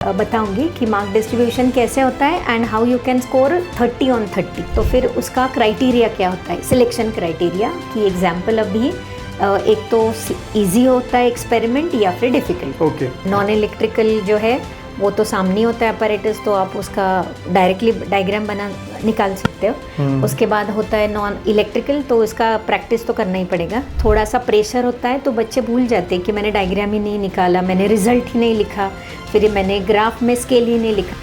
बताऊंगी कि mark distribution कैसे होता है and how you can score 30 on 30। तो फिर उसका क्राइटेरिया क्या होता है, सिलेक्शन क्राइटेरिया की एग्जाम्पल अभी एक तो इजी होता है एक्सपेरिमेंट या फिर डिफिकल्ट। ओके। नॉन इलेक्ट्रिकल जो है वो तो सामने होता है अपैरेटस, तो आप उसका डायरेक्टली डायग्राम बना निकाल सकते हो। उसके बाद होता है नॉन इलेक्ट्रिकल, तो इसका प्रैक्टिस तो करना ही पड़ेगा। थोड़ा सा प्रेशर होता है तो बच्चे भूल जाते हैं कि मैंने डायग्राम ही नहीं निकाला, मैंने रिजल्ट ही नहीं लिखा, फिर मैंने ग्राफ में स्केल ही नहीं लिखा।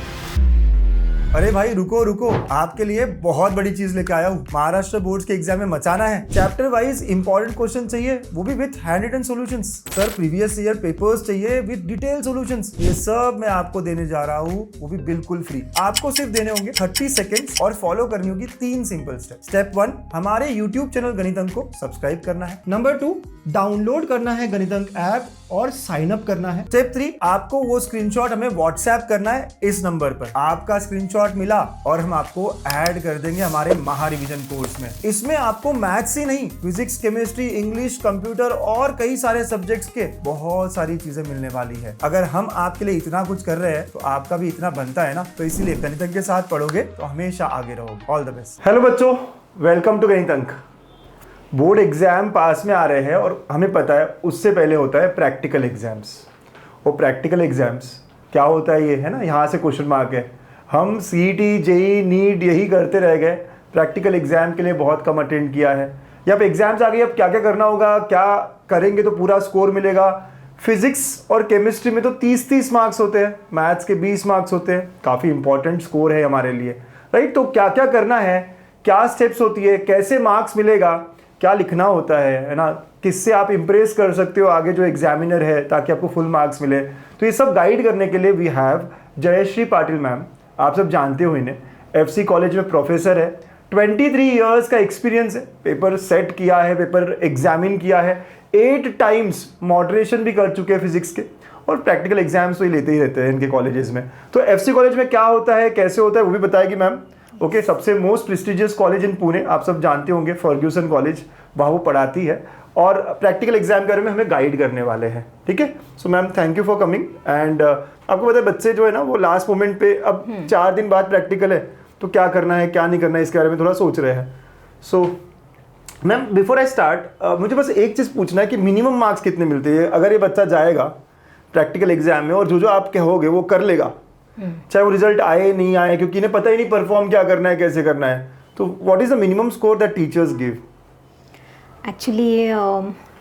अरे भाई रुको रुको, आपके लिए बहुत बड़ी चीज लेके आया हूँ। महाराष्ट्र बोर्ड्स के एग्जाम में मचाना है। चैप्टर वाइज इंपॉर्टेंट क्वेश्चन चाहिए, वो भी with handwritten solutions. Sir previous year papers चाहिए विद डिटेल सॉल्यूशंस। ये सब मैं आपको देने जा रहा हूँ, वो भी बिल्कुल फ्री। आपको सिर्फ देने होंगे 30 सेकेंड्स और फॉलो करनी होगी 3 सिंपल स्टेप। स्टेप 1, हमारे यूट्यूब चैनल गणित अंक को सब्सक्राइब करना है। नंबर 2, डाउनलोड करना है गणित अंक ऐप और साइन अप करना है। स्टेप 3, आपको वो स्क्रीनशॉट हमें व्हाट्सएप करना है इस नंबर पर। आपका स्क्रीनशॉट मिला और हम आपको ऐड कर देंगे हमारे महा रिवीजन कोर्स में। इसमें आपको मैथ्स ही नहीं, फिजिक्स, केमिस्ट्री, इंग्लिश, कंप्यूटर और कई सारे सब्जेक्ट्स के बहुत सारी चीजें मिलने वाली है। अगर हम आपके लिए इतना कुछ कर रहे हैं तो आपका भी इतना बनता है ना, तो इसीलिए गणित अंक के साथ पढ़ोगे तो हमेशा आगे रहोगे। All the best. हेलो बच्चों, वेलकम टू गणित अंक। बोर्ड एग्जाम पास में आ रहे हैं और हमें पता है उससे पहले होता है प्रैक्टिकल एग्जाम्स। वो प्रैक्टिकल एग्जाम्स क्या होता है, ये है ना, यहाँ से क्वेश्चन मार्क है। हम सीईटी, जेई, नीट यही करते रह गए, प्रैक्टिकल एग्जाम के लिए बहुत कम अटेंड किया है। यहाँ पे एग्जाम्स आ गई, अब क्या क्या करना होगा, क्या करेंगे तो पूरा स्कोर मिलेगा। फिजिक्स और केमिस्ट्री में तो 30-30 मार्क्स होते हैं, मैथ्स के 20 मार्क्स होते हैं। काफ़ी इंपॉर्टेंट स्कोर है हमारे लिए, राइट। तो क्या क्या करना है, क्या स्टेप्स होती है, कैसे मार्क्स मिलेगा, क्या लिखना होता है ना, किससे आप इंप्रेस कर सकते हो आगे जो एग्जामिनर है ताकि आपको फुल मार्क्स मिले। तो ये सब गाइड करने के लिए we have Jayashree Patil ma'am. आप सब जानते हो इन्हें, एफसी कॉलेज में प्रोफेसर है, 23 इयर्स का एक्सपीरियंस है, पेपर सेट किया है, पेपर एग्जामिन किया है, 8 टाइम्स मॉडरेशन भी कर चुके हैं फिजिक्स के, और प्रैक्टिकल एग्जाम्स तो ये लेते ही रहते हैं इनके कॉलेजेस में। तो एफसी कॉलेज में क्या होता है, कैसे होता है, वो भी बताएगी मैम। ओके, सबसे most prestigious college in Pune, आप सब जानते होंगे, फर्ग्यूसन कॉलेज, वहाँ वो पढ़ाती है और प्रैक्टिकल एग्जाम के बारे में हमें गाइड करने वाले हैं। ठीक है, so ma'am thank you for coming. And आपको पता है बच्चे जो है ना, वो लास्ट मोमेंट पे, अब 4 दिन बाद प्रैक्टिकल है तो क्या करना है क्या नहीं करना है इसके बारे में थोड़ा सोच रहे हैं। So ma'am before I start, मुझे बस एक चीज़ पूछना है कि मिनिमम मार्क्स कितने मिलते हैं अगर ये बच्चा जाएगा प्रैक्टिकल एग्जाम में और जो जो आप कहोगे वो कर लेगा, चाहे वो रिजल्ट आए नहीं आए, क्योंकि इन्हें पता ही नहीं परफॉर्म क्या करना है, कैसे करना है। तो what is the minimum score that teachers give? Actually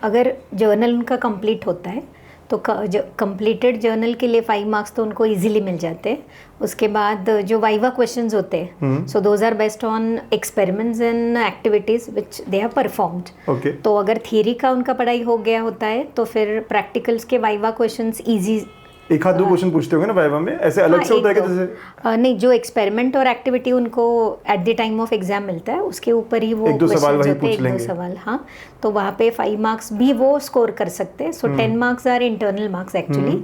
अगर जर्नल उनका कंप्लीट होता है तो कंप्लीटेड जर्नल के लिए 5 मार्क्स तो उनको इजीली मिल जाते हैं। उसके बाद जो वाइवा क्वेश्चंस होते हैं, so those are based on experiments and activities which they have performed. तो अगर थियरी का उनका पढ़ाई हो गया होता है तो फिर प्रैक्टिकल्स के वाइवा क्वेश्चंस इजी, एक हाथ 2 क्वेश्चन पूछते होंगे ना वाइवा में, ऐसे अलग से होता है कि जैसे नहीं, जो एक्सपेरिमेंट और एक्टिविटी उनको at the time of exam मिलता है उसके ऊपर ही वो 1-2 सवाल वही पूछ एक लेंगे। 2 सवाल, हाँ, तो वहाँ पे 5 मार्क्स भी वो स्कोर कर सकते हैं। So 10 marks are internal marks actually.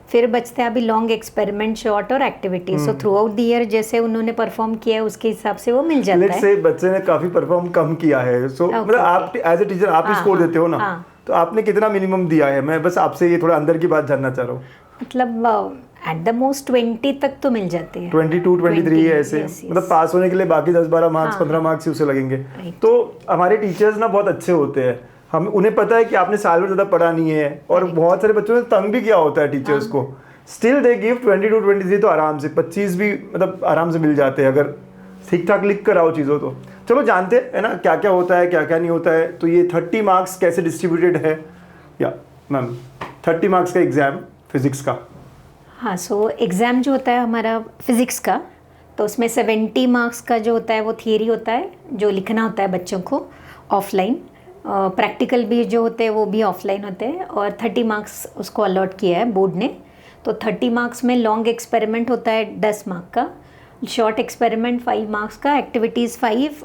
फिर बचते हैं अभी लॉन्ग एक्सपेरिमेंट, शॉर्ट और activity. So throughout the year जैसे उन्होंने परफॉर्म किया है उसके हिसाब से वो मिल जाता है। लेट्स से बच्चे ने काफी परफॉर्म कम किया है, सो मतलब आप एज ए टीचर आप ही स्कोर देते हो ना, तो आपने कितना मिनिमम दिया है? मैं बस आपसे ये थोड़ा अंदर की बात जानना चाह रहा हूँ। मतलब एट द मोस्ट 20 तक तो मिल जाते हैं, 22-23 ऐसे। मतलब पास होने के लिए बाकी 10-12 मार्क्स, 15 मार्क्स ही उसे लगेंगे। तो हमारे टीचर्स ना बहुत अच्छे होते हैं, हम उन्हें पता है कि आपने साल भर ज़्यादा पढ़ा नहीं है, और बहुत सारे बच्चों ने तंग भी किया होता है टीचर्स को, स्टिल दे गिव 22-23 तो आराम से 25 भी मतलब आराम से मिल जाते हैं अगर ठीक ठाक लिख कर आओ चीज़ों। तो चलो जानते हैं ना क्या क्या होता है क्या क्या नहीं होता है। तो ये 30 मार्क्स कैसे डिस्ट्रीब्यूटेड है? या मैम 30 मार्क्स का एग्जाम फिजिक्स का। हाँ, सो एग्ज़ाम जो होता है हमारा फिज़िक्स का, तो उसमें 70 मार्क्स का जो होता है वो थियरी होता है, जो लिखना होता है बच्चों को ऑफलाइन। प्रैक्टिकल भी जो होते हैं वो भी ऑफलाइन होते हैं, और 30 मार्क्स उसको अलॉट किया है बोर्ड ने। तो 30 मार्क्स में लॉन्ग एक्सपेरिमेंट होता है 10 मार्क का, शॉर्ट एक्सपेरिमेंट 5 मार्क्स का, एक्टिविटीज़ 5,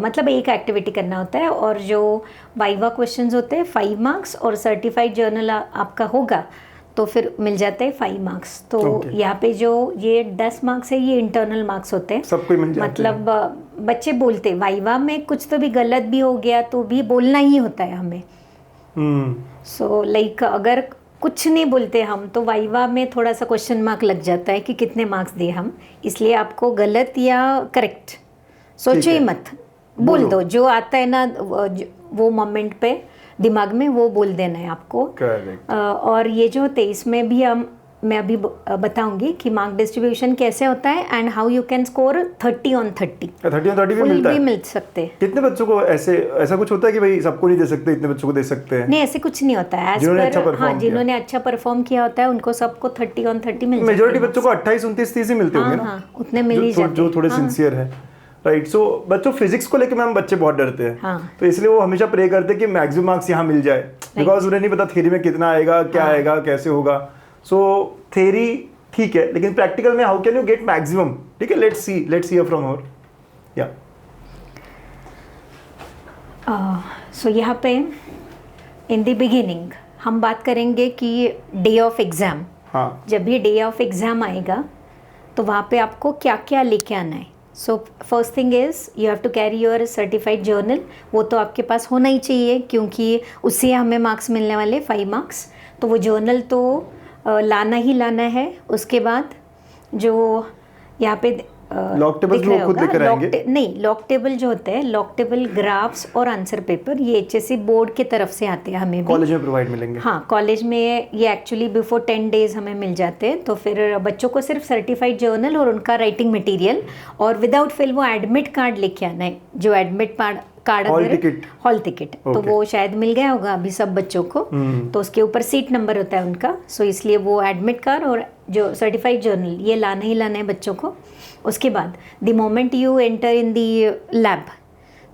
मतलब एक एक्टिविटी करना होता है, और जो वाइवा क्वेश्चंस होते हैं 5 मार्क्स, और सर्टिफाइड जर्नल आपका होगा तो फिर मिल जाते हैं 5 मार्क्स। तो यहाँ पे जो ये 10 मार्क्स है ये इंटरनल मार्क्स होते हैं, सबको मिल जाते हैं। मतलब बच्चे बोलते हैं वाइवा में कुछ तो भी गलत भी हो गया तो भी बोलना ही होता है हमें। सो लाइक अगर कुछ नहीं बोलते हम तो वाइवा में थोड़ा सा क्वेश्चन मार्क लग जाता है कि कितने मार्क्स दिए हम, इसलिए आपको गलत या करेक्ट सोचो ही मत, बोल दो जो आता है ना वो मोमेंट पे दिमाग में वो बोल देना है आपको। और ये जो होते इसमें भी मैं अभी बताऊंगी कि मार्क डिस्ट्रीब्यूशन कैसे होता है and how you can score 30 on 30 भी मिलता है, मिल सकते हैं। कितने बच्चों को ऐसा कुछ होता है कि भाई सबको नहीं दे सकते, इतने बच्चों को दे सकते हैं? नहीं, ऐसे कुछ नहीं होता है। जिन्होंने अच्छा परफॉर्म किया होता है उनको सबको 30 on 30 मिल जाते हैं। मेजॉरिटी बच्चों को 28, 29, 30 ही मिलते होंगे ना, उतने मिल ही जाते हैं जो थोड़े सिंसियर है। राइट। सो बच्चों फिजिक्स को लेके मैम बच्चे बहुत डरते हैं, तो इसलिए वो हमेशा प्रे करते हैं कि मैक्सिमम मार्क्स यहाँ मिल जाए, बिकॉज उन्हें नहीं पता थ्योरी में कितना आएगा, क्या आएगा, कैसे होगा। सो थ्योरी ठीक है, लेकिन प्रैक्टिकल में how can you get maximum? ठीक है, लेट्स सी फ्रॉम और या सो यहाँ पे इन द बिगिनिंग हम बात करेंगे कि डे ऑफ एग्जाम, जब भी डे ऑफ एग्जाम आएगा तो वहाँ पे आपको क्या क्या लेके आना है। So first thing is you have to carry your certified journal, वो तो आपके पास होना ही चाहिए क्योंकि उससे हमें मार्क्स मिलने वाले 5 मार्क्स, तो वो जर्नल तो लाना ही लाना है। उसके बाद जो यहाँ पे लॉक टेबल जो खुद लेकर आएंगे, नहीं लॉक टेबल जो होते हैं, लॉक टेबल ग्राफ्स और आंसर पेपर ये HSC बोर्ड की तरफ से आते हैं, हमें कॉलेज में प्रोवाइड मिलेंगे। हाँ, कॉलेज में ये एक्चुअली बिफोर 10 days हमें मिल जाते हैं। तो फिर बच्चों को सिर्फ सर्टिफाइड जर्नल और उनका राइटिंग मटेरियल और विदाउट फेल वो एडमिट कार्ड लेके आना है, जो एडमिट कार्ड हॉल टिकट तो वो शायद मिल गया होगा अभी सब बच्चों को, तो उसके ऊपर सीट नंबर होता है उनका। सो इसलिए वो एडमिट कार्ड और जो सर्टिफाइड जर्नल ये लाना ही लाना है बच्चों को। उसके बाद the moment you enter in the lab,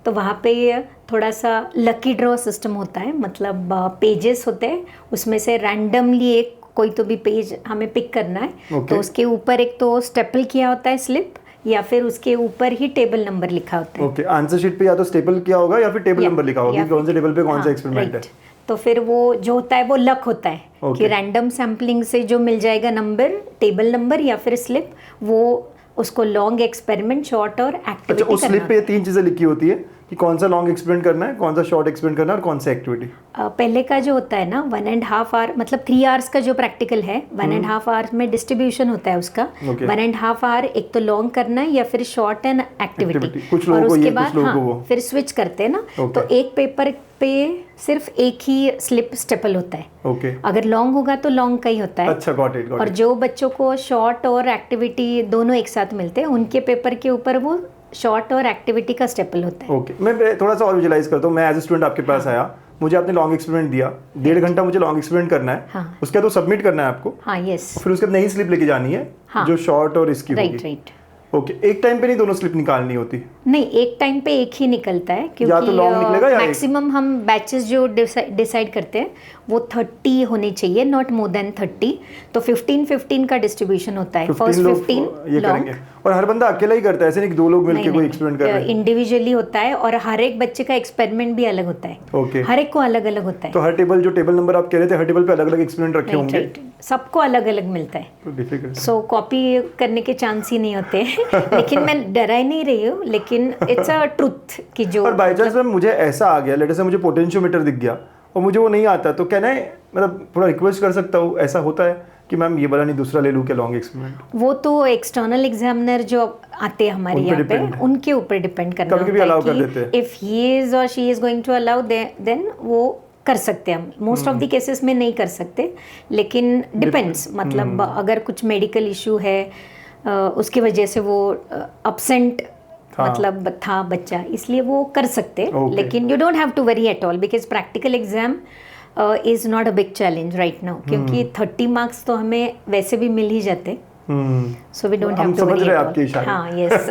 तो वहाँ पे थोड़ा सा लकी ड्रॉ सिस्टम होता है, मतलब पेजेस होते हैं, उसमें से रैंडमली एक कोई तो भी पेज हमें पिक करना है। तो उसके ऊपर एक तो स्टेपल किया होता है स्लिप, या फिर उसके ऊपर ही टेबल नंबर लिखा होता है। आंसर शीट पे या तो स्टेपल किया होगा या फिर टेबल नंबर लिखा होगा कि कौन से टेबल पे कौन सा एक्सपेरिमेंट है। तो फिर वो जो होता है वो लक होता है कि रैंडम सैम्पलिंग से जो मिल जाएगा नंबर, टेबल नंबर या फिर स्लिप, वो उसको लॉन्ग एक्सपेरिमेंट, शॉर्ट और एक्टिविटी। अच्छा, उस स्लिप पे 3 चीजें लिखी होती है कि कौन सा लॉन्ग एक्सपेरिमेंट करना है, कौन सा शॉर्ट एक्सपेरिमेंट करना है और कौन सा एक्टिविटी। पहले का जो होता है ना 1.5 hour, मतलब 3 hours का जो प्रैक्टिकल है 1.5 hour में डिस्ट्रीब्यूशन होता है उसका। 1.5 hour एक तो लॉन्ग करना है या फिर शॉर्ट एंड एक्टिविटी, और उसके बाद फिर स्विच करते हैं ना। तो एक पेपर पे सिर्फ एक ही स्लिप स्टेपल होता है। अगर लॉन्ग होगा तो लॉन्ग का ही होता है। अच्छा, गॉट इट। और जो बच्चों को शॉर्ट और एक्टिविटी दोनों एक साथ मिलते हैं, उनके पेपर के ऊपर वो शॉर्ट और एक्टिविटी का स्टेपल होता है। ओके, मैं थोड़ा सा और विजुलाइज करता हूँ। मैं एज ए स्टूडेंट आपके पास आया, मुझे आपने लॉन्ग एक्सपेरिमेंट दिया, 1.5 घंटा मुझे लॉन्ग एक्सपेरिमेंट करना है। उसके बाद तो सबमिट करना है आपको। यस। फिर उसके बाद नई स्लिप लेके जानी है जो शॉर्ट और इसकी होगी। राइट। ओके, एक टाइम पे नहीं दोनों स्लिप निकालनी होती? नहीं, एक टाइम पे एक ही निकलता है, क्योंकि या तो लॉन्ग निकलेगा या मैक्सिमम हम बैचेस जो डिसाइड करते हैं वो 30 होने चाहिए, नॉट मोर देन 30। तो 15-15 का डिस्ट्रीब्यूशन होता है। फर्स्ट 15 ये करेंगे, और हर बंदा अकेला ही करता है, ऐसे नहीं कि 2 लोग मिलकर कोई एक्सपेरिमेंट कर रहे हैं। इंडिविजुअली होता है, और हर एक बच्चे का एक्सपेरिमेंट भी अलग होता है। हर एक को अलग अलग होता है। तो हर टेबल, जो टेबल नंबर आप कह रहे थे, हर टेबल पे अलग अलग एक्सपेरिमेंट रखे होंगे, सबको अलग अलग मिलता है। सो कॉपी करने के चांस ही नहीं होते। लेकिन मैं डरा ही नहीं रही हूँ, लेकिन इट्स अ ट्रुथ कि जो, और बाय चांस मुझे ऐसा आ गया, लेटर से मुझे पोटेंशियोमीटर दिख गया और मुझे वो नहीं आता, तो क्या ना, मतलब थोड़ा रिक्वेस्ट कर सकता हूँ, ऐसा होता है कि मैम ये वाला नहीं दूसरा ले लूँ क्या लॉन्ग एक्सपेरिमेंट? वो तो एक्सटर्नल एग्जामिनर जो आते हैं हमारे यहाँ पे, उनके ऊपर डिपेंड करना होता है कि इफ ही इज और she is going to allow, then वो कर सकते हैं हम। मोस्ट ऑफ द केसेस में नहीं कर सकते, लेकिन डिपेंड्स, मतलब अगर कुछ मेडिकल इशू है उसकी वजह से वो अपसेंट मतलब था बच्चा, इसलिए वो कर सकते। लेकिन you don't have to worry at all, because practical exam is not a big challenge right now, क्योंकि 30 मार्क्स तो हमें वैसे भी मिल ही जाते। So we don't have to worry at all. हाँ, यस।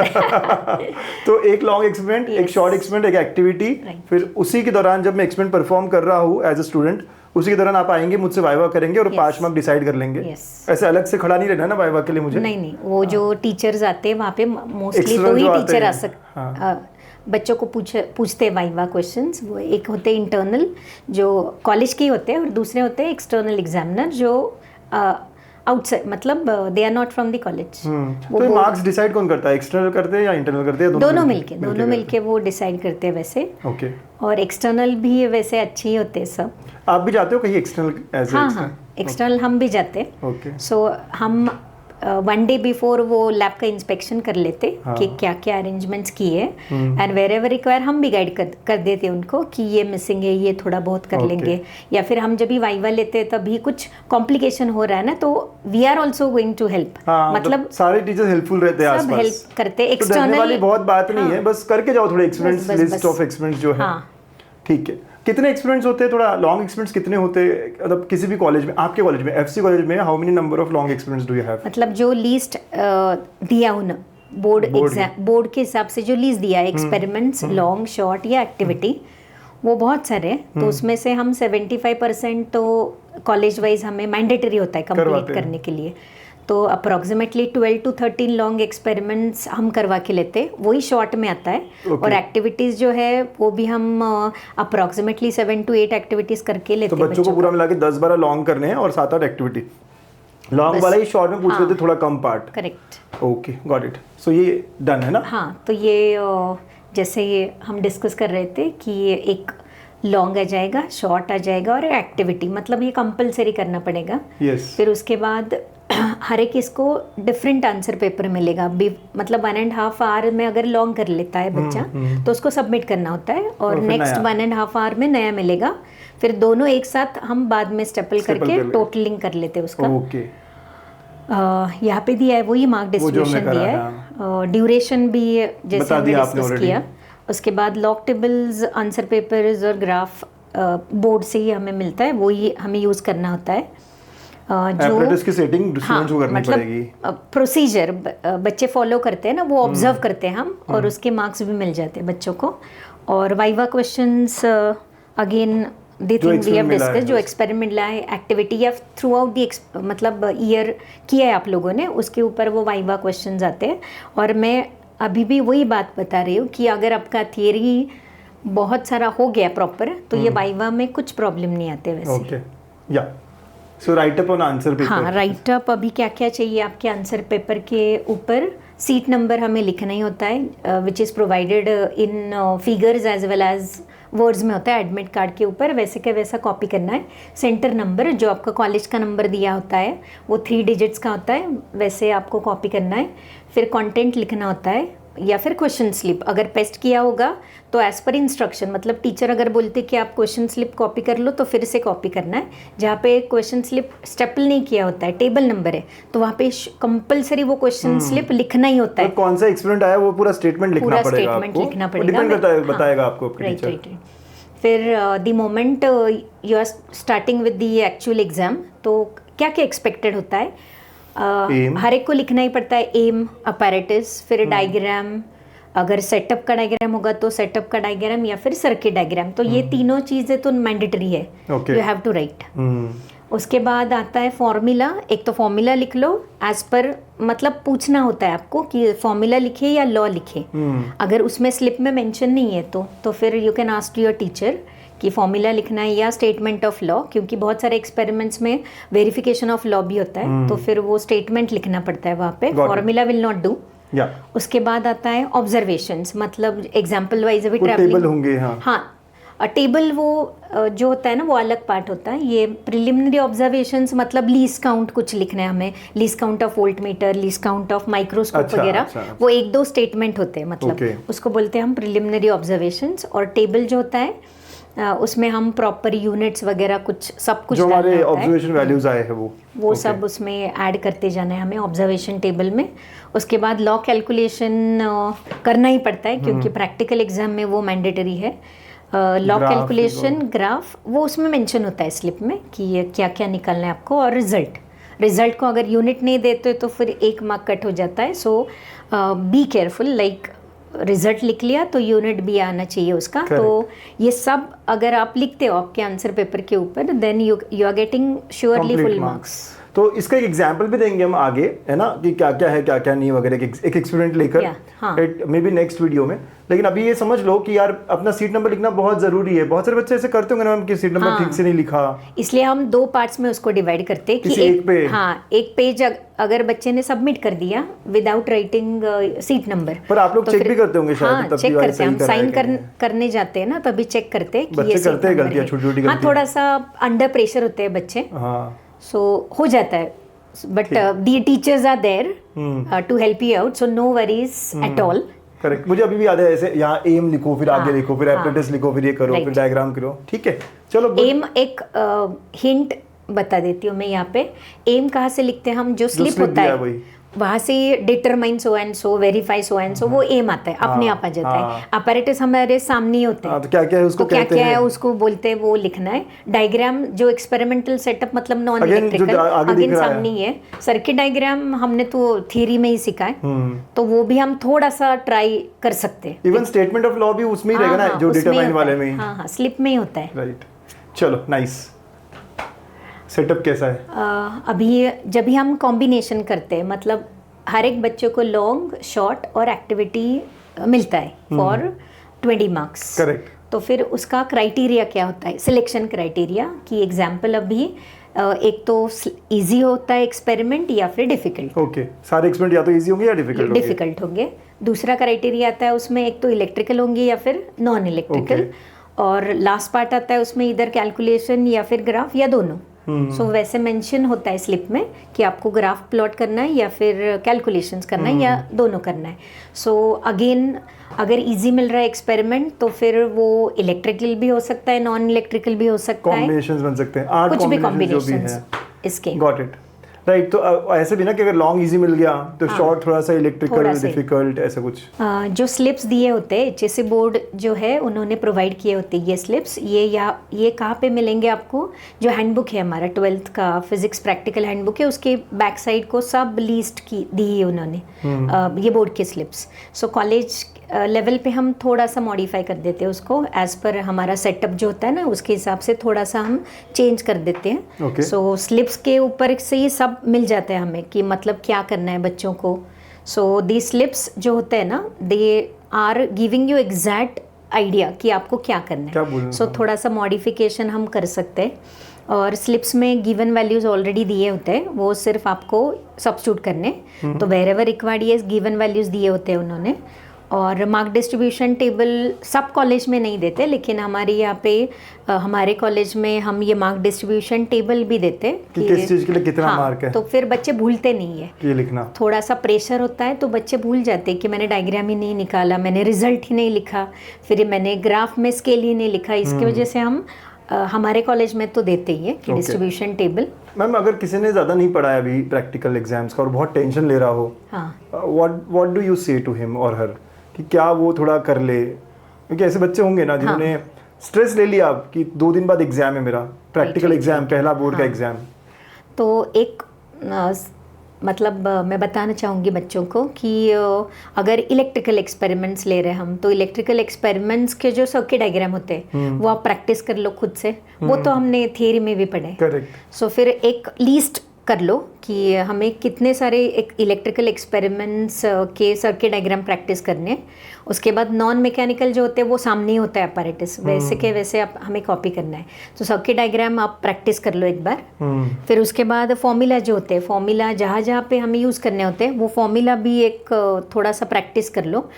तो एक लॉन्ग एक्सपेरिमेंट, एक शॉर्ट एक्सपेरिमेंट, एक एक्टिविटी, फिर उसी के दौरान जब मैं एक्सपेरिमेंट परफॉर्म कर रहा हूँ एज अ स्टूडेंट, उसी के दौरान आप आएंगे, मुझसे वाइवा करेंगे और 5 मार्क डिसाइड कर लेंगे। ऐसे अलग से खड़ा नहीं रहना ना वाइवा के लिए मुझे? नहीं, वो जो टीचर्स आते हैं वहाँ पे मोस्टली 2 ही टीचर आ सकते, बच्चों को पूछते हैं वाइवा क्वेश्चंस। वो एक होते हैं इंटरनल जो कॉलेज के ही होते हैं, और दूसरे होते हैं एक्सटर्नल एग्जामिनर जो आउटसाइड, मतलब they are not from the college. तो मार्क्स डिसाइड कौन करता है, एक्सटर्नल करते हैं या इंटरनल करते हैं? दोनों मिलके वो डिसाइड करते हैं वैसे। और एक्सटर्नल भी वैसे अच्छे ही होते हैं सब। आप भी जाते हो कहीं एक्सटर्नल? हाँ, एक्सटर्नल हम भी जाते। ओके सो हम 1 डे बिफोर वो लैब का इंस्पेक्शन कर लेते कि क्या क्या अरेंजमेंट्स किए, एंड वेर एवर रिक्वायर हम भी गाइड कर देते उनको कि ये मिसिंग है, ये थोड़ा बहुत कर लेंगे, या फिर हम जब भी वाइवा लेते हैं तभी कुछ कॉम्प्लिकेशन हो रहा है ना, तो we are also going to help. मतलब सारे टीचर्स हेल्पफुल रहते हैं आसपास, सब हेल्प करते। तो डरने वाली बहुत बात नहीं है, बस करके जाओ थोड़े एक्सपीरियंस, लिस्ट ऑफ एक्सपीरियंस जो है। ठीक है, कितने एक्सपीरियंस होते हैं, थोड़ा लॉन्ग एक्सपीरियंस कितने होते हैं, मतलब किसी भी कॉलेज में, आपके कॉलेज में, एफसी कॉलेज में, how many number of long experience do you have? मतलब जो लीस्ट दिया उन बोर्ड एग्जाम, बोर्ड के हिसाब से जो लीस्ट दिया है, एक्सपेरिमेंट्स, लॉन्ग, शॉर्ट या एक्टिविटी, वो बहुत सारे हैं। तो उसमें से हम 75% तो कॉलेज वाइज हमें मैंडेटरी होता है कंप्लीट करने के लिए, तो अप्रॉक्सीमेटली 12 to 13 लॉन्ग एक्सपेरिमेंट्स हम करवा के लेते, वही शॉर्ट में आता है। और एक्टिविटीज़ जो है वो भी हम अप्रॉक्सीमेटली 7 to 8 एक्टिविटीज़ करके लेते हैं। तो बच्चों को पूरा मिला के 10-12 लॉन्ग करने हैं और 7-8 एक्टिविटी, लॉन्ग वाला ही शॉर्ट में पूछ लेते थोड़ा कम part. Correct, okay, got it. So ये डन है ना? हाँ, तो ये जैसे ये हम डिस्कस कर रहे थे कि ये एक लॉन्ग आ जाएगा, शॉर्ट आ जाएगा और एक्टिविटी, मतलब ये कंपलसरी करना पड़ेगा। फिर उसके बाद हर एक इसको डिफरेंट आंसर पेपर मिलेगा, मतलब 1.5 आवर में अगर लॉन्ग कर लेता है बच्चा तो उसको सबमिट करना होता है, और नेक्स्ट 1.5 आवर में नया मिलेगा। फिर दोनों एक साथ हम बाद में स्टेपल करके टोटलिंग कर लेते हैं उसका। ओके, यहाँ पे दिया है वही मार्क डिस्ट्रीब्यूशन दिया है, ड्यूरेशन भी जैसे हमने डिस्कस किया। उसके बाद लॉग टेबल्स, आंसर पेपर्स और ग्राफ बोर्ड से ही हमें मिलता है, वही हमें यूज़ करना होता है। जो की सेटिंग स्टूडेंट्स को करनी पड़ेगी, प्रोसीजर बच्चे फॉलो करते हैं ना, वो ऑब्जर्व करते हैं हम, और उसके मार्क्स भी मिल जाते हैं बच्चों को। और viva questions again they think we have discuss, जो एक्सपेरिमेंट लाए, एक्टिविटी या थ्रू आउट दी मतलब ईयर किया है आप लोगों ने, उसके ऊपर वो वाइवा क्वेश्चंस आते हैं। और मैं अभी भी वही बात बता रही हूँ कि अगर आपका थियरी बहुत सारा हो गया प्रॉपर, तो ये वाइवा में कुछ प्रॉब्लम नहीं आते वैसे। Okay, yeah so write up on answer paper. हाँ, राइट अप अभी क्या क्या चाहिए आपके आंसर पेपर के ऊपर, सीट नंबर हमें लिखना ही होता है, which is provided in figures as well as words में होता है एडमिट कार्ड के ऊपर, वैसे का वैसा कॉपी करना है। सेंटर नंबर जो आपका कॉलेज का नंबर दिया होता है वो 3 डिजिट्स का होता है, वैसे आपको कॉपी करना है। फिर कंटेंट लिखना होता है, या फिर क्वेश्चन स्लिप अगर पेस्ट किया होगा तो एज पर इंस्ट्रक्शन, मतलब टीचर अगर बोलते कि आप क्वेश्चन स्लिप कॉपी कर लो तो फिर से कॉपी करना है। जहाँ पे क्वेश्चन स्लिप स्टेपल नहीं किया होता है, टेबल नंबर है, तो वहाँ पे कंपलसरी वो क्वेश्चन स्लिप लिखना ही होता है। तो कौन सा एक्सपेरिमेंट आया वो पूरा स्टेटमेंट लिखना पड़ेगा, पूरा स्टेटमेंट लिखना पड़ेगा, बताएगा आपको टीचर। फिर the moment you are starting with the actual exam, तो क्या क्या एक्सपेक्टेड होता है, हर एक को लिखना ही पड़ता है। एम, अपैरेटस, फिर डायग्राम, अगर सेटअप का डायग्राम होगा तो सेटअप का डायग्राम, या फिर सर्किट डायग्राम, तो ये तीनों चीज़ें तो मैंडेटरी है, यू हैव टू राइट। उसके बाद आता है फॉर्मूला, एक तो फॉर्मूला लिख लो एज पर, मतलब पूछना होता है आपको कि फॉर्मूला लिखे या लॉ लिखे। अगर उसमें स्लिप में मेंशन नहीं है तो फिर you can ask your teacher कि फॉर्मूला लिखना है या स्टेटमेंट ऑफ लॉ, क्योंकि बहुत सारे एक्सपेरिमेंट्स में वेरिफिकेशन ऑफ लॉ भी होता है, तो फिर वो स्टेटमेंट लिखना पड़ता है वहाँ पे, फॉर्मूला विल नॉट डू। उसके बाद आता है ऑब्जर्वेशंस, मतलब एग्जाम्पल वाइज अभी ट्रैवलिंग होंगे। हाँ, टेबल वो जो होता है ना वो अलग पार्ट होता है। ये प्रिलिमिनरी ऑब्जर्वेशंस मतलब लीस्ट काउंट कुछ लिखना है हमें, least count of volt meter, least count of microscope वगैरह, वो 1-2 स्टेटमेंट होते हैं, मतलब उसको बोलते हैं हम प्रिलिमिनरी ऑब्जर्वेशंस। और टेबल जो होता है उसमें हम प्रॉपर यूनिट्स वगैरह कुछ सब कुछ जो हमारे ऑब्जर्वेशन वैल्यूज आए हैं वो सब उसमें ऐड करते जाना है हमें ऑब्जर्वेशन टेबल में। उसके बाद लॉ कैलकुलेशन करना ही पड़ता है, क्योंकि प्रैक्टिकल एग्जाम में वो मैंडेटरी है। लॉ कैलकुलेशन, ग्राफ, वो उसमें मेंशन होता है स्लिप में कि क्या क्या निकालना है आपको। और रिजल्ट को अगर यूनिट नहीं देते तो फिर 1 मार्क कट हो जाता है। सो बी केयरफुल, लाइक रिजल्ट लिख लिया तो यूनिट भी आना चाहिए उसका। Correct. तो ये सब अगर आप लिखते हो आपके आंसर पेपर के ऊपर, then you are getting surely full marks. तो इसका एक एग्जांपल भी देंगे हम आगे, है ना, कि क्या क्या है क्या क्या नहीं वगैरह, एक एक्सपेरिमेंट लेकर मे बी नेक्स्ट वीडियो में। लेकिन अभी ये समझ लो कि यार अपना सीट नंबर लिखना बहुत जरूरी है। बहुत सारे बच्चे ऐसे करते होंगे ना कि सीट नंबर ठीक से नहीं लिखा, इसलिए हम 2 पार्ट्स में उसको डिवाइड करते हैं कि एक पेज अगर बच्चे ने सबमिट कर दिया विदाउट राइटिंग सीट नंबर, पर आप लोग चेक भी करते होंगे शायद, तब चेक करते हैं हम, साइन करने जाते हैं ना तभी चेक करते हैं कि ये करते हैं गलतियां छोटी-छोटी। हाँ, थोड़ा सा अंडर प्रेशर होते हैं बच्चे, सो हो जाता है, but the teachers are there to help you out, so no worries at all. Correct, मुझे अभी भी याद है, ऐसे यहाँ एम लिखो, फिर आगे लिखो, फिर एप्रेंटिस लिखो, फिर ये करो, फिर डायग्राम करो, ठीक है चलो। एम एक हिंट बता देती हूँ मैं यहाँ पे, एम कहाँ से लिखते हैं हम, जो स्लिप होता है वहाँ से determine so and so, verify so and so, वो एम आता है, अपने आप आ जाता है। अपैरेटस हमारे सामने ही होते हैं, तो क्या क्या है उसको, क्या क्या है उसको बोलते हैं, वो लिखना है। डायग्राम जो एक्सपेरिमेंटल सेटअप मतलब नॉन इलेक्ट्रिकल, अगेन सामने ही है। सर्किट डायग्राम हमने तो थियरी में ही सीखा है, तो वो भी हम थोड़ा सा ट्राई कर सकते हैं। इवन स्टेटमेंट ऑफ लॉ भी उसमें ही रहेगा ना, जो डिटरमाइन वाले में। हाँ हाँ, स्लिप में ही होता है। राइट, चलो नाइस। सेटअप कैसा है? अभी जब भी हम कॉम्बिनेशन करते हैं, मतलब हर एक बच्चों को लॉन्ग, शॉर्ट और एक्टिविटी मिलता है फॉर 20 मार्क्स। करेक्ट। तो फिर उसका क्राइटेरिया क्या होता है, सिलेक्शन क्राइटेरिया की एग्जाम्पल अभी एक तो इजी होता है एक्सपेरिमेंट या फिर डिफिकल्ट। ओके, सारे एक्सपेरिमेंट या तो इजी होंगे या डिफिकल्ट होंगे। दूसरा क्राइटेरिया आता है उसमें, एक तो इलेक्ट्रिकल होंगे या फिर नॉन इलेक्ट्रिकल, और लास्ट पार्ट आता है उसमें इधर कैलकुलेशन या फिर ग्राफ या दोनों। सो वैसे मेंशन होता है स्लिप में कि आपको ग्राफ प्लॉट करना है या फिर कैलकुलेशंस करना है या दोनों करना है। सो अगेन अगर इजी मिल रहा है एक्सपेरिमेंट तो फिर वो इलेक्ट्रिकल भी हो सकता है, नॉन इलेक्ट्रिकल भी हो सकता है, कॉम्बिनेशंस बन सकते हैं, कुछ भी कॉम्बिनेशंस इसके। Got it, right. तो ऐसे भी ना कि अगर लॉन्ग इजी मिल गया तो शॉर्ट थोड़ा सा इलेक्ट्रिकल डिफिकल्ट, ऐसा कुछ। जो स्लिप्स दिए होते हैं, HSC बोर्ड जो है उन्होंने प्रोवाइड किए होते हैं ये स्लिप्स। ये कहाँ पे मिलेंगे आपको, जो हैंडबुक है हमारा 12th का फिजिक्स प्रैक्टिकल हैंडबुक है, उसके बैक साइड को सब लिस्ट की दी है उन्होंने, ये बोर्ड के स्लिप्स। सो कॉलेज लेवल पे हम थोड़ा सा मॉडिफाई कर देते हैं उसको, एज पर हमारा सेटअप जो होता है ना उसके हिसाब से थोड़ा सा हम चेंज कर देते हैं। सो स्लिप्स के ऊपर से ये सब मिल जाता है हमें कि मतलब क्या करना है बच्चों को। सो दी स्लिप्स जो होते हैं ना, they are giving you exact idea कि आपको क्या करना है। सो थोड़ा सा मॉडिफिकेशन हम कर सकते हैं, और स्लिप्स में गिवन वैल्यूज ऑलरेडी दिए होते हैं, वो सिर्फ आपको सब्स्टिट्यूट करने। तो वेर एवर रिक्वायर्ड ये गिवन वैल्यूज दिए होते हैं उन्होंने। और मार्क डिस्ट्रीब्यूशन टेबल सब कॉलेज में नहीं देते, लेकिन हमारे यहाँ पे हमारे कॉलेज में हम ये मार्क डिस्ट्रीब्यूशन टेबल भी देते हैं कि किस चीज़ के लिए कितना मार्क है। तो फिर बच्चे भूलते नहीं है ये लिखना, थोड़ा सा प्रेशर होता है तो बच्चे भूल जाते हैं कि मैंने डायग्राम ही नहीं निकाला, मैंने रिजल्ट ही नहीं लिखा, फिर मैंने ग्राफ में स्केल ही नहीं लिखा। इसकी वजह से हम हमारे कॉलेज में तो देते ही है कि डिस्ट्रीब्यूशन टेबल। मैम अगर किसी ने ज़्यादा नहीं पढ़ा है अभी प्रैक्टिकल एग्जाम्स का और बहुत टेंशन ले रहा हो, व्हाट डू यू से टू हिम और हर, कि क्या वो थोड़ा कर ले? क्योंकि ऐसे बच्चे होंगे ना जिन्होंने स्ट्रेस ले लिया कि 2 दिन बाद एग्जाम है मेरा, प्रैक्टिकल एग्जाम, पहला बोर्ड का एग्जाम। तो एक मतलब मैं बताना चाहूँगी बच्चों को कि अगर इलेक्ट्रिकल एक्सपेरिमेंट्स ले रहे हैं हम, तो इलेक्ट्रिकल एक्सपेरिमेंट्स के जो सर्किट डायग्राम होते हैं वो आप प्रैक्टिस कर लो खुद से, वो तो हमने थियरी में भी पढ़े। करेक्ट। सो फिर एक लिस्ट कर लो कि हमें कितने सारे इलेक्ट्रिकल एक्सपेरिमेंट्स के सर्किट डायग्राम प्रैक्टिस करने। उसके बाद नॉन मैकेनिकल जो होते हैं वो सामने ही होता है अपैरेटस, वैसे के वैसे आप हमें कॉपी करना है। तो सर्किट डायग्राम आप प्रैक्टिस कर लो एक बार। फिर उसके बाद फॉर्मूला जो होते हैं, फॉर्मूला जहाँ जहाँ पे हमें यूज़ करने होते हैं वो फॉर्मूला भी एक थोड़ा सा प्रैक्टिस कर लो।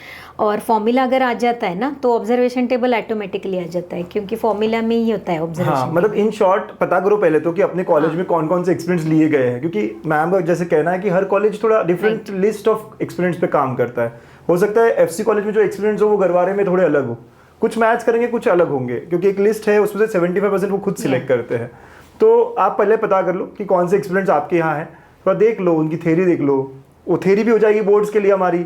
और फॉर्मूला अगर आ जाता है ना तो ऑब्जर्वेशन टेबल ऑटोमेटिकली आ जाता है, क्योंकि फॉर्मूला में ही होता है ऑब्जर्वेशन। हाँ, मतलब इन शॉर्ट पता करो पहले तो कि अपने कॉलेज में कौन कौन से एक्सपीरियंस लिए गए हैं, क्योंकि मैम का जैसे कहना है कि हर कॉलेज थोड़ा डिफरेंट लिस्ट ऑफ एक्सपीरियंस पे काम करता है। हो सकता है एफसी कॉलेज में जो एक्सपीरियंस हो वो गरवारे में थोड़े अलग हो, कुछ मैच करेंगे कुछ अलग होंगे, क्योंकि एक लिस्ट है उसमें से 75% वो खुद सिलेक्ट करते हैं। तो आप पहले पता कर लो कि कौन से एक्सपीरियंस आपके यहाँ है, थोड़ा देख लो, उनकी थ्योरी देख लो, वो थ्योरी भी हो जाएगी बोर्ड्स के लिए हमारी,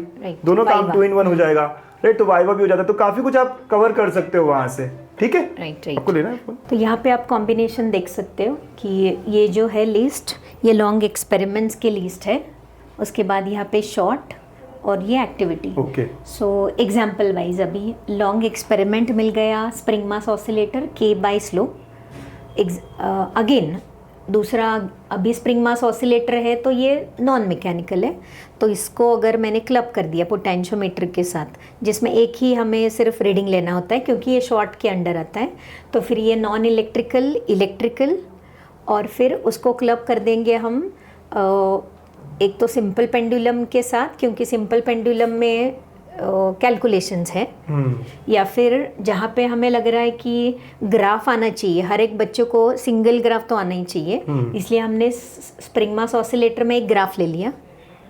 दोनों काम 2 in 1 हो जाएगा, राइट। तो वाइवा भी हो जाता है, तो काफी कुछ आप कवर कर सकते हो वहां से, ठीक है। राइट। आपको लेना है। तो यहाँ पे आप कॉम्बिनेशन देख सकते हो कि ये जो है लिस्ट, ये लॉन्ग एक्सपेरिमेंट्स की लिस्ट है, उसके बाद यहाँ पे शॉर्ट और ये activity. Okay. So example wise अभी लॉन्ग एक्सपेरिमेंट मिल गया, spring mass oscillator K by slow. Again दूसरा अभी स्प्रिंग मास ऑसिलेटर है तो ये नॉन मैकेनिकल है, तो इसको अगर मैंने क्लब कर दिया पोटेंशियोमीटर के साथ, जिसमें एक ही हमें सिर्फ रीडिंग लेना होता है क्योंकि ये शॉर्ट के अंडर आता है, तो फिर ये नॉन इलेक्ट्रिकल, इलेक्ट्रिकल, और फिर उसको क्लब कर देंगे हम एक तो सिंपल पेंडुलम के साथ, क्योंकि सिंपल पेंडुलम में कैलकुलेशंस है, या फिर जहाँ पे हमें लग रहा है कि ग्राफ आना चाहिए, हर एक बच्चों को सिंगल ग्राफ तो आना ही चाहिए, इसलिए हमने स्प्रिंग मास ऑसिलेटर में एक ग्राफ ले लिया,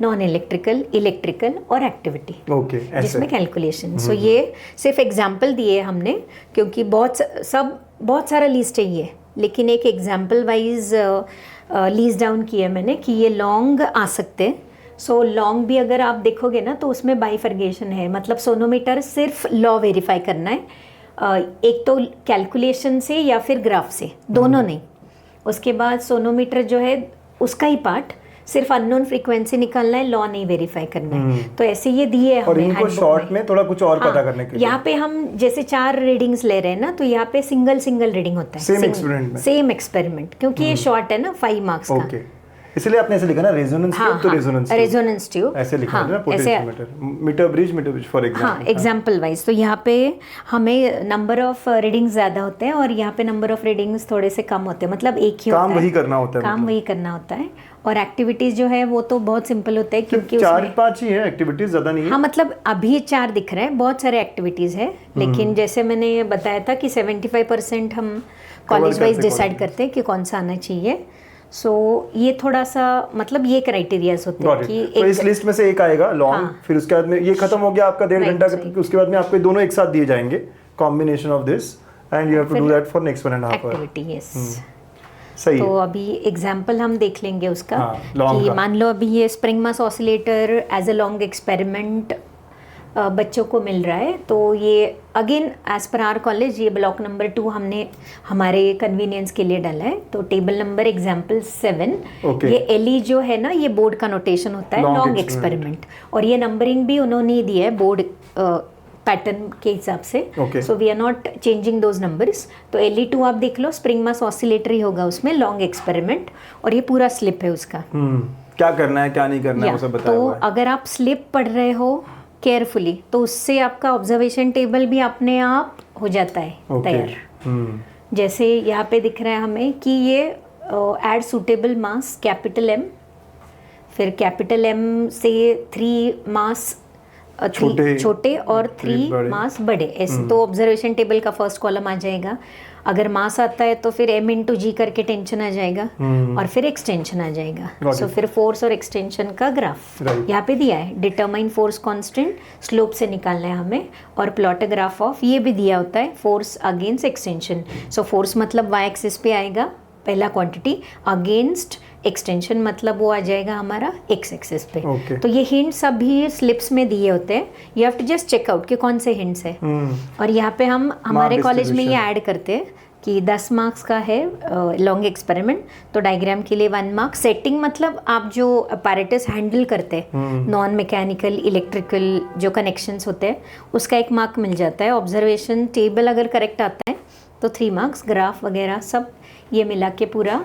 नॉन इलेक्ट्रिकल, इलेक्ट्रिकल और एक्टिविटी, जिसमें कैलकुलेशन। सो ये सिर्फ एग्जाम्पल दिए हमने, क्योंकि बहुत सारा लिस्ट है ये, लेकिन एक एग्जाम्पल वाइज लीज डाउन किया मैंने कि ये लॉन्ग आ सकते। सो लॉन्ग भी अगर आप देखोगे ना तो उसमें बाइफर्गेशन है, मतलब सोनोमीटर सिर्फ लॉ वेरीफाई करना है, एक तो कैलकुलेशन से या फिर ग्राफ से, दोनों नहीं। उसके बाद सोनोमीटर जो है उसका ही पार्ट, सिर्फ अननोन फ्रीक्वेंसी निकालना है, लॉ नहीं वेरीफाई करना है। तो ऐसे ये दिए है और इनको शॉर्ट में थोड़ा कुछ और पता करने के लिए यहाँ पे हम जैसे 4 रीडिंग्स ले रहे हैं ना, तो यहाँ पे सिंगल रीडिंग होता है, सेम एक्सपेरिमेंट, क्योंकि ये शॉर्ट है ना 5 मार्क्स का, इसलिए आपने ऐसे लिखा ना रेजोनेंस ट्यूब, तो रेजोनेंस ट्यूब ऐसे लिखा है ना, potentiometer, meter bridge for example. Example wise तो यहाँ पे हमें नंबर ऑफ रीडिंग्स ज्यादा होते हैं और यहाँ पे नंबर ऑफ रीडिंग्स थोड़े से कम होते हैं, मतलब एक ही काम वही करना होता है, काम वही करना होता है। और एक्टिविटीज जो है वो तो बहुत सिंपल होता है, क्योंकि 4-5 ही है एक्टिविटीज, ज्यादा नहीं है। हाँ, मतलब अभी 4 दिख रहे हैं, बहुत सारे एक्टिविटीज है, लेकिन जैसे मैंने बताया था कि 75% हम कॉलेज वाइज डिसाइड करते हैं कि कौन सा आना चाहिए। सो ये थोड़ा सा, मतलब ये क्राइटेरियाज होते हैं कि तो इस लिस्ट में से एक आएगा लॉन्ग, फिर उसके बाद में ये खत्म हो गया आपका 1.5 घंटा, उसके बाद में आपको दोनों एक साथ दिए जाएंगे, combination of this, and you have to do that for next 1.5 hour activity. Yes, सही तो अभी एग्जाम्पल हम देख लेंगे उसका, कि मान लो अभी ये spring mass oscillator as a long experiment बच्चों को मिल रहा है, तो ये again as per our college ये ब्लॉक नंबर 2 हमने हमारे कन्वीनियंस के लिए डाला है। तो टेबल नंबर एग्जाम्पल 7, ये एलई जो है ना, ये बोर्ड का नोटेशन होता है, लॉन्ग एक्सपेरिमेंट, और ये नंबरिंग भी उन्होंने ही दी है बोर्ड पैटर्न के हिसाब से। So we are not changing those numbers. तो LE2 आप देख लो, स्प्रिंग मास ऑसिलेटर ही होगा उसमें, लॉन्ग एक्सपेरिमेंट, और ये पूरा स्लिप है उसका, क्या करना है क्या नहीं करना है वो सब बताया हुआ है। तो अगर आप स्लिप पढ़ रहे हो केयरफुली, तो उससे आपका ऑब्जर्वेशन टेबल भी अपने आप हो जाता है तैयार। जैसे यहाँ पे दिख रहा है हमें कि ये add suitable mass capital M, फिर कैपिटल M से 3 मास छोटे और 3 मास बड़े, ऐसे तो ऑब्जर्वेशन टेबल का फर्स्ट कॉलम आ जाएगा। अगर मास आता है तो फिर M × G करके टेंशन आ जाएगा, और फिर एक्सटेंशन आ जाएगा। सो फिर फोर्स और एक्सटेंशन का ग्राफ यहाँ पे दिया है, डिटरमाइन फोर्स कांस्टेंट, स्लोप से निकालना है हमें, और प्लॉट ग्राफ ऑफ, ये भी दिया होता है, force against extension. So force मतलब y एक्सिस पे आएगा पहला क्वांटिटी, अगेंस्ट एक्सटेंशन मतलब वो आ जाएगा हमारा x एक्सिस पे। तो ये हिंट्स अभी स्लिप्स में दिए होते हैं, you have to just check out कि कौन से हिंट्स है। और यहाँ पे हम हमारे कॉलेज में ये ऐड करते हैं कि 10 मार्क्स का है लॉन्ग एक्सपेरिमेंट, तो डायग्राम के लिए 1 मार्क, सेटिंग मतलब आप जो अपैरेटस हैंडल करते हैं, नॉन मैकेनिकल, इलेक्ट्रिकल जो कनेक्शंस होते हैं, उसका 1 मार्क मिल जाता है। ऑब्जर्वेशन टेबल अगर करेक्ट आता है तो 3 मार्क्स, ग्राफ वगैरह सब ये मिला के पूरा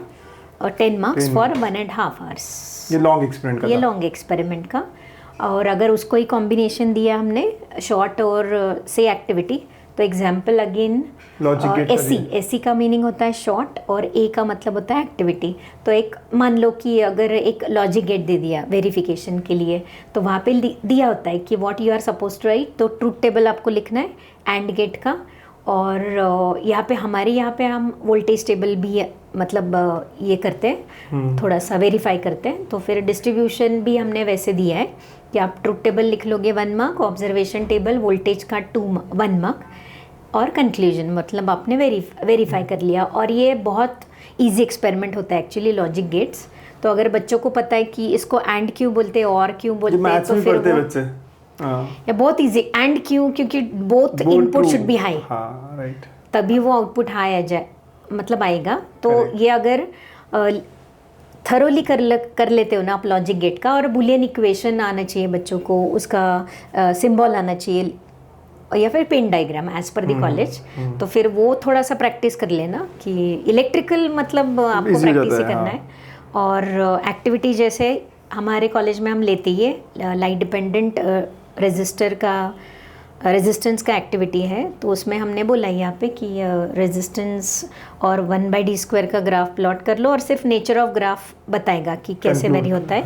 10 मार्क्स फॉर 1.5 आवर्स। ये लॉन्ग एक्सपेरिमेंट का। और अगर उसको ही कॉम्बिनेशन दिया हमने शॉर्ट और से एक्टिविटी, तो एग्जाम्पल अगेन एसी का मीनिंग होता है शॉर्ट, और ए का मतलब होता है एक्टिविटी। तो एक मान लो कि अगर एक लॉजिक गेट दे दिया वेरिफिकेशन के लिए, तो वहाँ पे दिया होता है कि what you are suppose to write, तो ट्रूथ टेबल आपको लिखना है एंड गेट का। और यहाँ पे हमारे यहाँ पे हम वोल्टेज टेबल भी मतलब ये करते हैं, थोड़ा सा वेरीफाई करते हैं। तो फिर डिस्ट्रीब्यूशन भी हमने वैसे दिया है कि आप ट्रूथ टेबल लिख लोगे 1 मार्क, ऑब्जर्वेशन टेबल वोल्टेज का 1 मार्क, और कंक्लूजन मतलब आपने वेरीफाई कर लिया। और ये बहुत इजी एक्सपेरिमेंट होता है एक्चुअली, लॉजिक गेट्स। तो अगर बच्चों को पता है कि इसको एंड क्यों बोलते हैं और क्यों बोलते हैं, तो फिर वो या बहुत इजी एंड क्यों, क्योंकि both input should be high, तभी वो आउटपुट हाई आ जाए, मतलब आएगा। तो ये अगर थरोली कर लेते हो ना आप लॉजिक गेट का, और बुलियन इक्वेशन आना चाहिए बच्चों को, उसका सिंबल आना चाहिए, या फिर pen diagram as per the college. तो फिर वो थोड़ा सा प्रैक्टिस कर लेना कि इलेक्ट्रिकल मतलब आपको प्रैक्टिस ही करना है। और एक्टिविटी जैसे हमारे कॉलेज में हम लेते ही है लाइट डिपेंडेंट रेजिस्टेंस का एक्टिविटी है। तो उसमें हमने बोला यहाँ पे कि रेजिस्टेंस और 1/d² का ग्राफ प्लॉट कर लो, और सिर्फ नेचर ऑफ ग्राफ बताएगा कि कैसे वेरी होता है।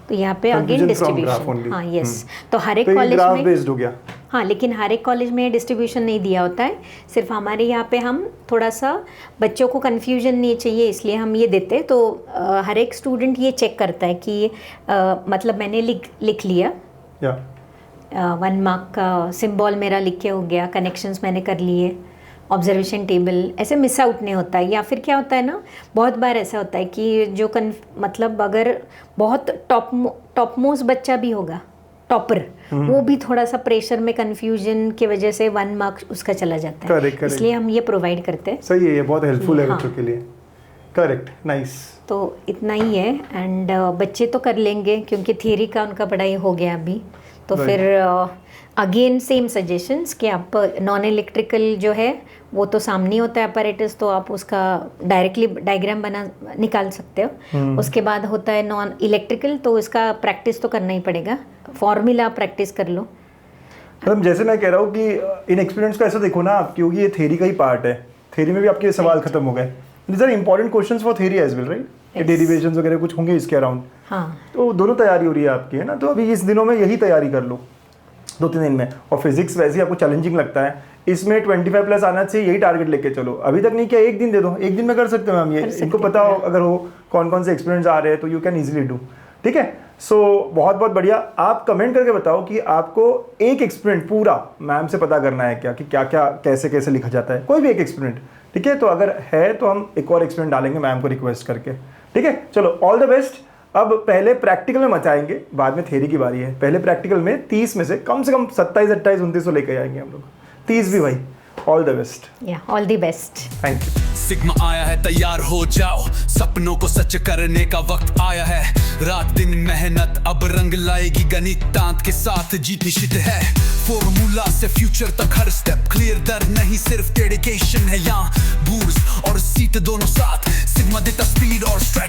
तो यहाँ पे again Confusion from graph distribution, only. हाँ यस, तो हर एक तो ये कॉलेज ग्राफ में, बेस्ड हो गया। हाँ लेकिन हर एक कॉलेज में डिस्ट्रीब्यूशन नहीं दिया होता है, सिर्फ हमारे यहाँ पे हम थोड़ा सा बच्चों को कन्फ्यूजन नहीं चाहिए इसलिए हम ये देते हैं। तो हर एक स्टूडेंट ये चेक करता है कि मतलब मैंने लिख लिया या 1 मार्क का सिंबल मेरा लिख के हो गया, कनेक्शंस मैंने कर लिए, ऑब्जर्वेशन टेबल, ऐसे मिस आउट नहीं होता है। या फिर क्या होता है ना, बहुत बार ऐसा होता है कि जो मतलब अगर बहुत टॉप मोस्ट बच्चा भी होगा, टॉपर, वो भी थोड़ा सा प्रेशर में कंफ्यूजन की वजह से 1 मार्क उसका चला जाता है। Correct. इसलिए हम ये प्रोवाइड करते हैं। सही है, ये बहुत हेल्पफुल है हाँ। बच्चों के लिए। Correct, nice. तो इतना ही है। एंड बच्चे तो कर लेंगे क्योंकि थियरी का उनका पढ़ाई हो गया अभी। तो Right. फिर अगेन सेम सजेशंस कि आप नॉन इलेक्ट्रिकल जो है वो तो सामने होता है अपैरेटस, तो आप उसका डायरेक्टली डायग्राम निकाल सकते हो। उसके बाद होता है नॉन इलेक्ट्रिकल, तो इसका प्रैक्टिस तो करना ही पड़ेगा, फॉर्मूला प्रैक्टिस कर लो। मतलब जैसे मैं कह रहा हूँ कि इन एक्सपीरियंस को ऐसा देखो ना आप, क्योंकि ये थ्योरी का ही पार्ट है, थ्योरी में भी आपके सवाल खत्म हो गए। These are important questions for theory as well, right? Derivations वगैरह कुछ होंगे इसके अराउंड। हाँ, तो दोनों तैयारी हो रही है आपकी, है ना? तो अभी इस दिनों में यही तैयारी कर लो 2-3 दिन में। और फिजिक्स वैसे ही आपको चैलेंजिंग लगता है, इसमें 25 प्लस आना चाहिए, यही टारगेट लेके चलो। अभी तक नहीं किया, एक दिन दे दो, एक दिन में कर सकते हो मैम ये। इनको पता हो अगर हो कौन कौन से एक्सपीरियंस आ रहे हैं तो यू कैन ईजिली डू। ठीक है, सो बहुत बहुत बढ़िया। आप कमेंट करके बताओ कि आपको एक एक्सपेरिमेंट पूरा मैम से पता करना है क्या, कि क्या क्या कैसे कैसे लिखा जाता है, कोई भी एक एक्सपेरिमेंट। ठीक है, तो अगर है तो हम एक और एक्सपेरिमेंट डालेंगे मैम को रिक्वेस्ट करके। ठीक है, चलो ऑल द बेस्ट। अब पहले प्रैक्टिकल में मचाएंगे, बाद में थ्योरी की बारी है। पहले प्रैक्टिकल में 30 में से कम 27, 28, 29 तो लेके आएंगे हम लोग, 30 भी भाई। All the best. Yeah all the best. Thank you. Sigma आया है, तैयार हो जाओ, सपनों को सच करने का वक्त आया है। रात दिन मेहनत अब रंग लाएगी, गणित तांत के साथ जीत निश्चित है। फॉर्मूला से फ्यूचर तक हर स्टेप क्लियर, दर नहीं सिर्फ डेडिकेशन है यहाँ। बूस्ट और सीट दोनों साथ, सिग्मा देता स्पीड और स्ट्रेटजी।